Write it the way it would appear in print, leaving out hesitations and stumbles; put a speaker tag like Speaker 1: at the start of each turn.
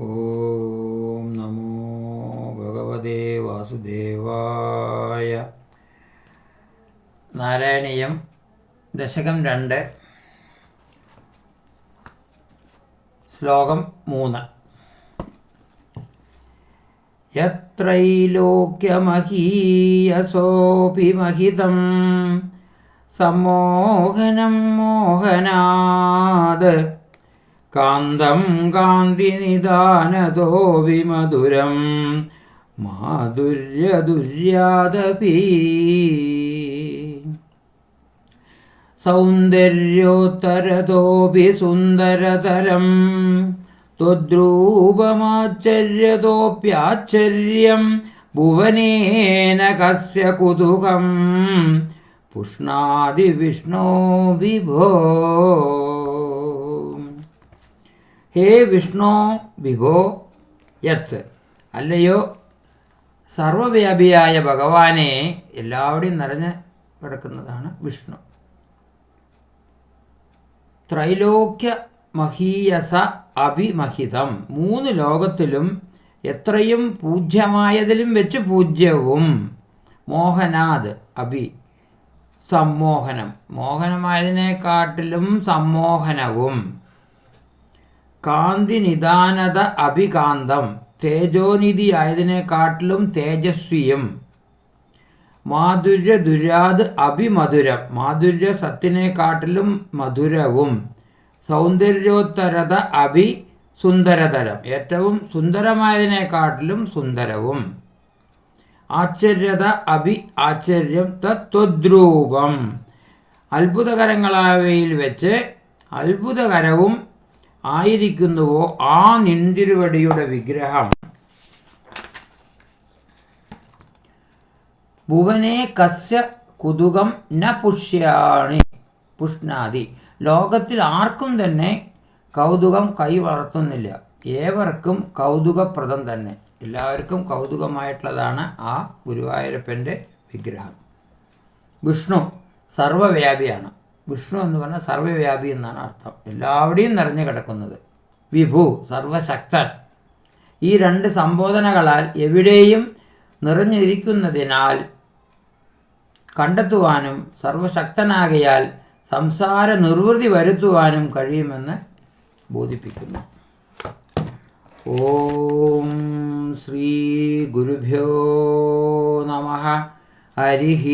Speaker 1: ഓം നമോ ഭഗവതേ വാസുദേവായ. നാരായണീയം ദശകം 2 ശ്ലോകം 3. യത്രൈലോക്യമഹീയസോऽപി സമ്മോഹനം മോഹനാത് കാന്തം കാന്തിനിദാനതോ വിമധുരം മാധുര്യദുര്യാദപി സൗന്ദര്യോത്തരതോപി സുന്ദരതരം ത്വദ്രൂപമാശ്ചര്യതോപ്യാശ്ചര്യം ഭുവനേന കസ്യ കുതുകം പുഷ്ണാതി വിഷ്ണോ വിഭോ. ഹേ വിഷ്ണു വിഭോ, യത് അല്ലയോ സർവവ്യാപിയായ ഭഗവാനെ, എല്ലാവരുടെയും നിറഞ്ഞ് കിടക്കുന്നതാണ് വിഷ്ണു. ത്രൈലോക്യ മഹീയസ അഭിമഹിതം, 3 ലോകത്തിലും എത്രയും പൂജ്യമായതിലും വെച്ച് പൂജ്യവും. മോഹനാത് അഭി, സമ്മോഹനം, മോഹനമായതിനെക്കാട്ടിലും സമ്മോഹനവും. കാന്തി നിദാനത അഭികാന്തം, തേജോനിധി ആയതിനെക്കാട്ടിലും തേജസ്വിയും. മാധുര്യ ദുരാത് അഭിമധുരം, മാധുര്യ സത്തിനെക്കാട്ടിലും മധുരവും. സൗന്ദര്യോത്തരത അഭി സുന്ദരതരം, ഏറ്റവും സുന്ദരമായതിനെക്കാട്ടിലും സുന്ദരവും. ആശ്ചര്യത അഭി ആശ്ചര്യം. തത്വദ്രൂപം, അത്ഭുതകരങ്ങളായവയിൽ വെച്ച് അത്ഭുതകരവും ആയിരിക്കുന്നുവോ ആ നിന്തിരുവടിയുടെ വിഗ്രഹം. ഭുവനേ കസ്യ കുതുകം ന പുഷ്യാണി പുഷ്ണാതി, ലോകത്തിൽ ആർക്കും തന്നെ കൗതുകം കൈവളർത്തുന്നില്ല. ഏവർക്കും കൗതുകപ്രദം തന്നെ, എല്ലാവർക്കും കൗതുകമായിട്ടുള്ളതാണ് ആ ഗുരുവായൂരപ്പൻ്റെ വിഗ്രഹം. വിഷ്ണു സർവവ്യാപിയാണ്. വിഷ്ണു എന്ന് പറഞ്ഞാൽ സർവ്വവ്യാപി എന്നാണ് അർത്ഥം, എല്ലാവരുടെയും നിറഞ്ഞു കിടക്കുന്നത്. വിഭു സർവശക്തൻ. ഈ 2 സംബോധനകളാൽ എവിടെയും നിറഞ്ഞിരിക്കുന്നതിനാൽ കണ്ടെത്തുവാനും സർവശക്തനാകയാൽ സംസാര നിർവൃതി വരുത്തുവാനും കഴിയുമെന്ന് ബോധിപ്പിക്കുന്നു. ഓം ശ്രീ ഗുരുഭ്യോ നമഃ. ഹരിഃ.